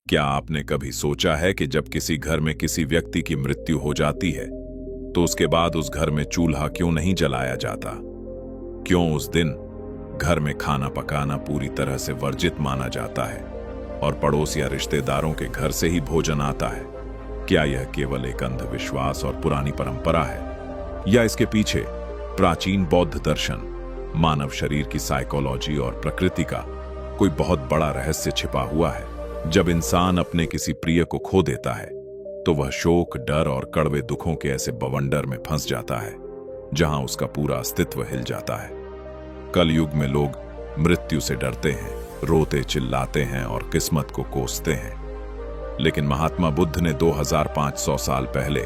क्या आपने कभी सोचा है कि जब किसी घर में किसी व्यक्ति की मृत्यु हो जाती है तो उसके बाद उस घर में चूल्हा क्यों नहीं जलाया जाता? क्यों उस दिन घर में खाना पकाना पूरी तरह से वर्जित माना जाता है और पड़ोस या रिश्तेदारों के घर से ही भोजन आता है? क्या यह केवल एक अंधविश्वास और पुरानी परंपरा है, या इसके पीछे प्राचीन बौद्ध दर्शन, मानव शरीर की साइकोलॉजी और प्रकृति का कोई बहुत बड़ा रहस्य छिपा हुआ है? जब इंसान अपने किसी प्रिय को खो देता है तो वह शोक, डर और कड़वे दुखों के ऐसे बवंडर में फंस जाता है जहां उसका पूरा अस्तित्व हिल जाता है। कलयुग में लोग मृत्यु से डरते हैं, रोते चिल्लाते हैं और किस्मत को कोसते हैं। लेकिन महात्मा बुद्ध ने 2500 साल पहले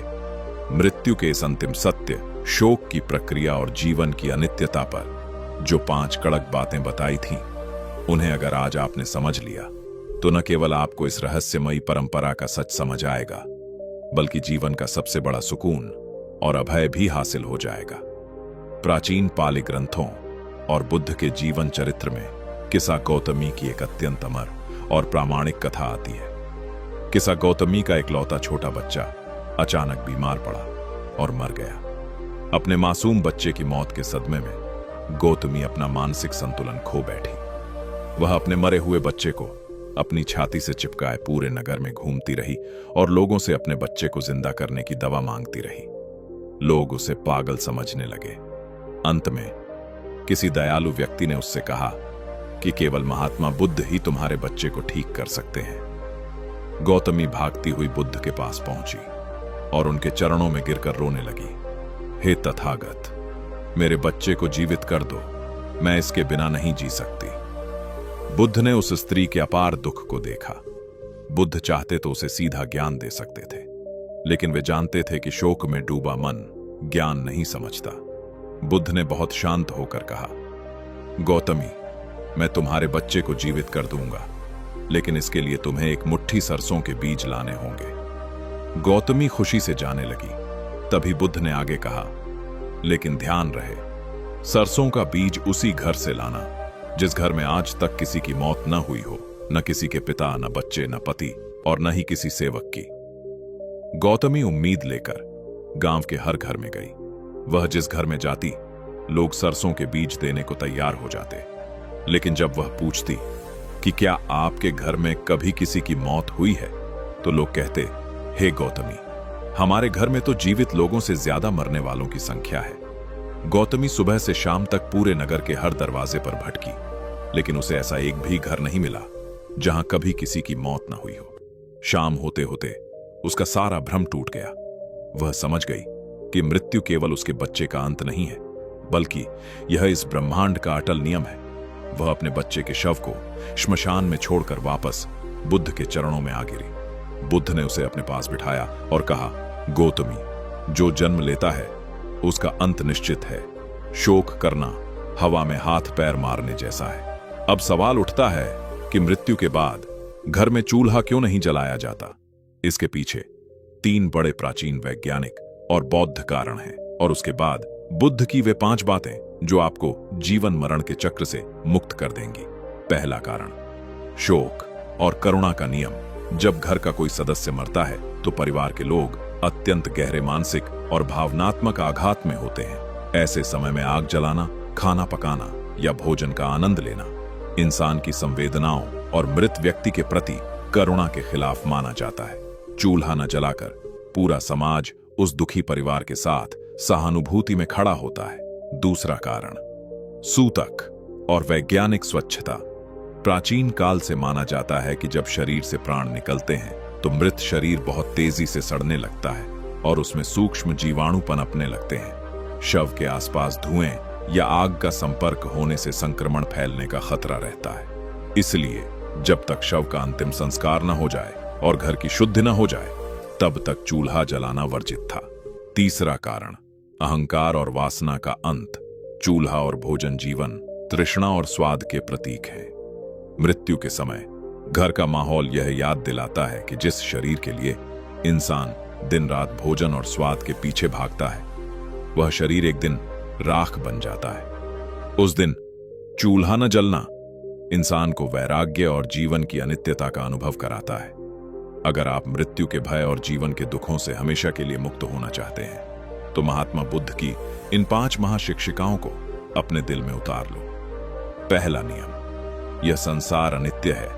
मृत्यु के इस अंतिम सत्य, शोक की प्रक्रिया और जीवन की अनित्यता पर जो 5 कड़क बातें बताई थीं, उन्हें अगर आज आपने समझ लिया तो न केवल आपको इस रहस्यमयी परंपरा का सच समझ आएगा, बल्कि जीवन का सबसे बड़ा सुकून और अभय भी हासिल हो जाएगा। प्राचीन पाली ग्रंथों और बुद्ध के जीवन चरित्र में किस्सा गौतमी की एक अत्यंत अमर और प्रामाणिक कथा आती है। किस्सा गौतमी का इकलौता छोटा बच्चा अचानक बीमार पड़ा और मर गया। अपने मासूम बच्चे की मौत के सदमे में गौतमी अपना मानसिक संतुलन खो बैठी। वह अपने मरे हुए बच्चे को अपनी छाती से चिपकाए पूरे नगर में घूमती रही और लोगों से अपने बच्चे को जिंदा करने की दवा मांगती रही। लोग उसे पागल समझने लगे। अंत में किसी दयालु व्यक्ति ने उससे कहा कि केवल महात्मा बुद्ध ही तुम्हारे बच्चे को ठीक कर सकते हैं। गौतमी भागती हुई बुद्ध के पास पहुंची और उनके चरणों में गिरकर रोने लगी। हे तथागत, मेरे बच्चे को जीवित कर दो, मैं इसके बिना नहीं जी सकती। बुद्ध ने उस स्त्री के अपार दुख को देखा। बुद्ध चाहते तो उसे सीधा ज्ञान दे सकते थे, लेकिन वे जानते थे कि शोक में डूबा मन ज्ञान नहीं समझता। बुद्ध ने बहुत शांत होकर कहा, गौतमी, मैं तुम्हारे बच्चे को जीवित कर दूंगा, लेकिन इसके लिए तुम्हें एक मुट्ठी सरसों के बीज लाने होंगे। गौतमी खुशी से जाने लगी। तभी बुद्ध ने आगे कहा, लेकिन ध्यान रहे, सरसों का बीज उसी घर से लाना जिस घर में आज तक किसी की मौत न हुई हो, न किसी के पिता, न बच्चे, न पति और न ही किसी सेवक की। गौतमी उम्मीद लेकर गांव के हर घर में गई। वह जिस घर में जाती, लोग सरसों के बीज देने को तैयार हो जाते। लेकिन जब वह पूछती कि क्या आपके घर में कभी किसी की मौत हुई है, तो लोग कहते, हे गौतमी, हमारे घर में तो जीवित लोगों से ज्यादा मरने वालों की संख्या है। गौतमी सुबह से शाम तक पूरे नगर के हर दरवाजे पर भटकी, लेकिन उसे ऐसा एक भी घर नहीं मिला जहां कभी किसी की मौत न हुई हो। शाम होते होते उसका सारा भ्रम टूट गया। वह समझ गई कि मृत्यु केवल उसके बच्चे का अंत नहीं है, बल्कि यह इस ब्रह्मांड का अटल नियम है। वह अपने बच्चे के शव को श्मशान में छोड़कर वापस बुद्ध के चरणों में आ गिरी। बुद्ध ने उसे अपने पास बिठाया और कहा, गौतमी, जो जन्म लेता है उसका अंत निश्चित है। शोक करना हवा में हाथ पैर मारने जैसा है। अब सवाल उठता है कि मृत्यु के बाद घर में चूल्हा क्यों नहीं जलाया जाता? इसके पीछे 3 बड़े प्राचीन वैज्ञानिक और बौद्ध कारण हैं, और उसके बाद बुद्ध की वे 5 बातें जो आपको जीवन मरण के चक्र से मुक्त कर देंगी। पहला कारण, शोक और करुणा का नियम। जब घर का कोई सदस्य मरता है तो परिवार के लोग अत्यंत गहरे मानसिक और भावनात्मक आघात में होते हैं। ऐसे समय में आग जलाना, खाना पकाना या भोजन का आनंद लेना इंसान की संवेदनाओं और मृत व्यक्ति के प्रति करुणा के खिलाफ माना जाता है। चूल्हा न जलाकर पूरा समाज उस दुखी परिवार के साथ सहानुभूति में खड़ा होता है। दूसरा कारण, सूतक और वैज्ञानिक स्वच्छता। प्राचीन काल से माना जाता है कि जब शरीर से प्राण निकलते हैं तो मृत शरीर बहुत तेजी से सड़ने लगता है और उसमें सूक्ष्म जीवाणु पनपने लगते हैं। शव के आसपास धुएं या आग का संपर्क होने से संक्रमण फैलने का खतरा रहता है। इसलिए जब तक शव का अंतिम संस्कार न हो जाए और घर की शुद्धि न हो जाए, तब तक चूल्हा जलाना वर्जित था। तीसरा कारण, अहंकार और वासना का अंत। चूल्हा और भोजन जीवन, तृष्णा और स्वाद के प्रतीक हैं। मृत्यु के समय घर का माहौल यह याद दिलाता है कि जिस शरीर के लिए इंसान दिन रात भोजन और स्वाद के पीछे भागता है, वह शरीर एक दिन राख बन जाता है। उस दिन चूल्हा न जलना इंसान को वैराग्य और जीवन की अनित्यता का अनुभव कराता है। अगर आप मृत्यु के भय और जीवन के दुखों से हमेशा के लिए मुक्त होना चाहते हैं तो महात्मा बुद्ध की इन 5 महाशिक्षिकाओं को अपने दिल में उतार लो। पहला नियम, यह संसार अनित्य है,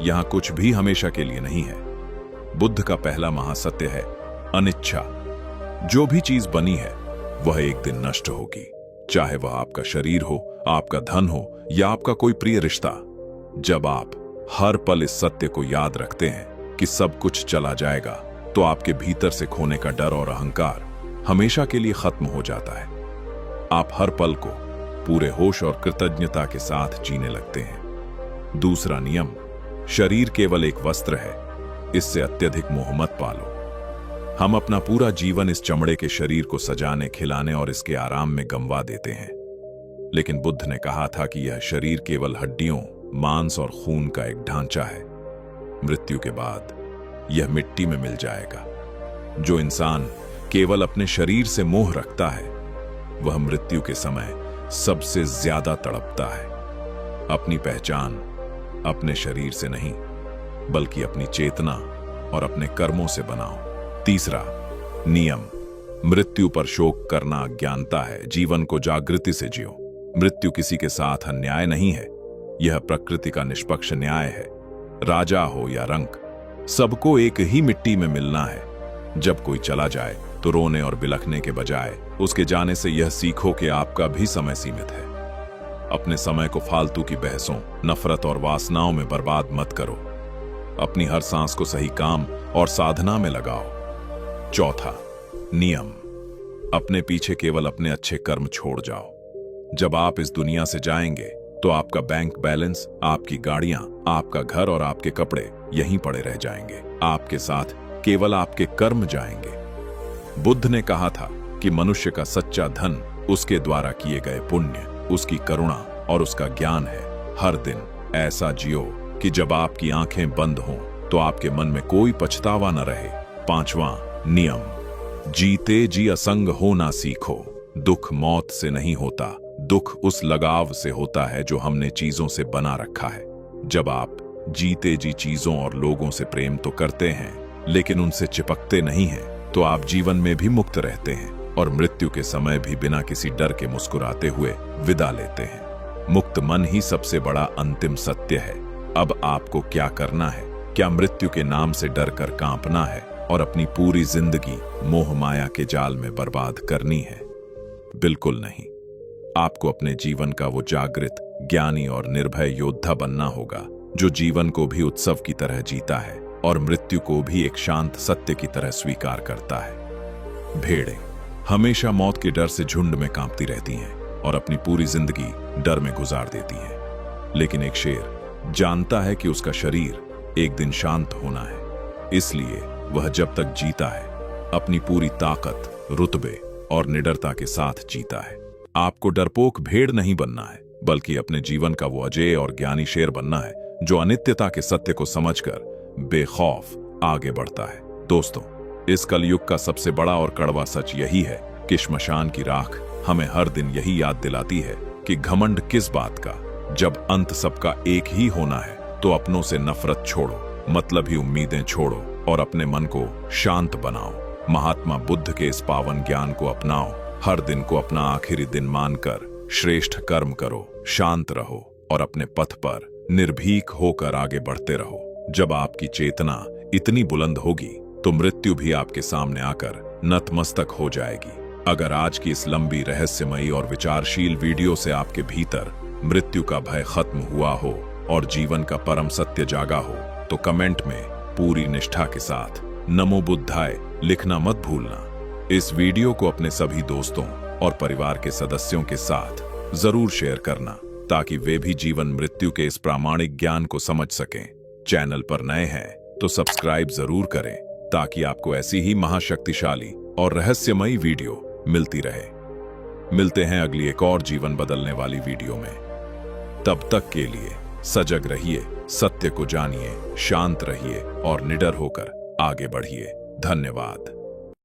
यहां कुछ भी हमेशा के लिए नहीं है। बुद्ध का पहला महासत्य है अनिच्छा। जो भी चीज बनी है वह एक दिन नष्ट होगी, चाहे वह आपका शरीर हो, आपका धन हो या आपका कोई प्रिय रिश्ता। जब आप हर पल इस सत्य को याद रखते हैं कि सब कुछ चला जाएगा, तो आपके भीतर से खोने का डर और अहंकार हमेशा के लिए खत्म हो जाता है। आप हर पल को पूरे होश और कृतज्ञता के साथ जीने लगते हैं। दूसरा नियम, शरीर केवल एक वस्त्र है, इससे अत्यधिक मोह मत पालो। हम अपना पूरा जीवन इस चमड़े के शरीर को सजाने, खिलाने और इसके आराम में गंवा देते हैं। लेकिन बुद्ध ने कहा था कि यह शरीर केवल हड्डियों, मांस और खून का एक ढांचा है। मृत्यु के बाद यह मिट्टी में मिल जाएगा। जो इंसान केवल अपने शरीर से मोह रखता है, वह मृत्यु के समय सबसे ज्यादा तड़पता है। अपनी पहचान अपने शरीर से नहीं, बल्कि अपनी चेतना और अपने कर्मों से बनाओ। तीसरा नियम, मृत्यु पर शोक करना अज्ञानता है, जीवन को जागृति से जियो। मृत्यु किसी के साथ अन्याय नहीं है, यह प्रकृति का निष्पक्ष न्याय है। राजा हो या रंक, सबको एक ही मिट्टी में मिलना है। जब कोई चला जाए तो रोने और बिलखने के बजाय उसके जाने से यह सीखो कि आपका भी समय सीमित है। अपने समय को फालतू की बहसों, नफरत और वासनाओं में बर्बाद मत करो। अपनी हर सांस को सही काम और साधना में लगाओ। चौथा नियम, अपने पीछे केवल अपने अच्छे कर्म छोड़ जाओ। जब आप इस दुनिया से जाएंगे तो आपका बैंक बैलेंस, आपकी गाड़ियां, आपका घर और आपके कपड़े यहीं पड़े रह जाएंगे। आपके साथ केवल आपके कर्म जाएंगे। बुद्ध ने कहा था कि मनुष्य का सच्चा धन उसके द्वारा किए गए पुण्य, उसकी करुणा और उसका ज्ञान है। हर दिन ऐसा जियो कि जब आपकी आंखें बंद हों तो आपके मन में कोई पछतावा न रहे। पांचवां नियम, जीते जी असंग होना सीखो। दुख मौत से नहीं होता, दुख उस लगाव से होता है जो हमने चीजों से बना रखा है। जब आप जीते जी चीजों और लोगों से प्रेम तो करते हैं, लेकिन उनसे चिपकते नहीं हैं, तो आप जीवन में भी मुक्त रहते हैं और मृत्यु के समय भी बिना किसी डर के मुस्कुराते हुए विदा लेते हैं। मुक्त मन ही सबसे बड़ा अंतिम सत्य है। अब आपको क्या करना है? क्या मृत्यु के नाम से डर कर कांपना है और अपनी पूरी जिंदगी मोह माया के जाल में बर्बाद करनी है? बिल्कुल नहीं। आपको अपने जीवन का वो जागृत, ज्ञानी और निर्भय योद्धा बनना होगा जो जीवन को भी उत्सव की तरह जीता है और मृत्यु को भी एक शांत सत्य की तरह स्वीकार करता है। भेड़ें हमेशा मौत के डर से झुंड में कांपती रहती हैं और अपनी पूरी जिंदगी डर में गुजार देती हैं। लेकिन एक शेर जानता है कि उसका शरीर एक दिन शांत होना है, इसलिए वह जब तक जीता है अपनी पूरी ताकत, रुतबे और निडरता के साथ जीता है। आपको डरपोक भेड़ नहीं बनना है, बल्कि अपने जीवन का वो अजेय और ज्ञानी शेर बनना है जो अनित्यता के सत्य को समझकर बेखौफ आगे बढ़ता है। दोस्तों, इस कलयुग का सबसे बड़ा और कड़वा सच यही है कि श्मशान की राख हमें हर दिन यही याद दिलाती है कि घमंड किस बात का, जब अंत सबका एक ही होना है। तो अपनों से नफरत छोड़ो, मतलबी उम्मीदें छोड़ो और अपने मन को शांत बनाओ। महात्मा बुद्ध के इस पावन ज्ञान को अपनाओ। हर दिन को अपना आखिरी दिन मानकर श्रेष्ठ कर्म करो, शांत रहो और अपने पथ पर निर्भीक होकर आगे बढ़ते रहो। जब आपकी चेतना इतनी बुलंद होगी तो मृत्यु भी आपके सामने आकर नतमस्तक हो जाएगी। अगर आज की इस लंबी, रहस्यमयी और विचारशील वीडियो से आपके भीतर मृत्यु का भय खत्म हुआ हो और जीवन का परम सत्य जागा हो, तो कमेंट में पूरी निष्ठा के साथ नमो बुद्धाय लिखना मत भूलना। इस वीडियो को अपने सभी दोस्तों और परिवार के सदस्यों के साथ जरूर शेयर करना, ताकि वे भी जीवन मृत्यु के इस प्रामाणिक ज्ञान को समझ सकें। चैनल पर नए हैं तो सब्सक्राइब जरूर करें, ताकि आपको ऐसी ही महाशक्तिशाली और रहस्यमयी वीडियो मिलती रहे। मिलते हैं अगली एक और जीवन बदलने वाली वीडियो में। तब तक के लिए सजग रहिए, सत्य को जानिए, शांत रहिए और निडर होकर आगे बढ़िए। धन्यवाद।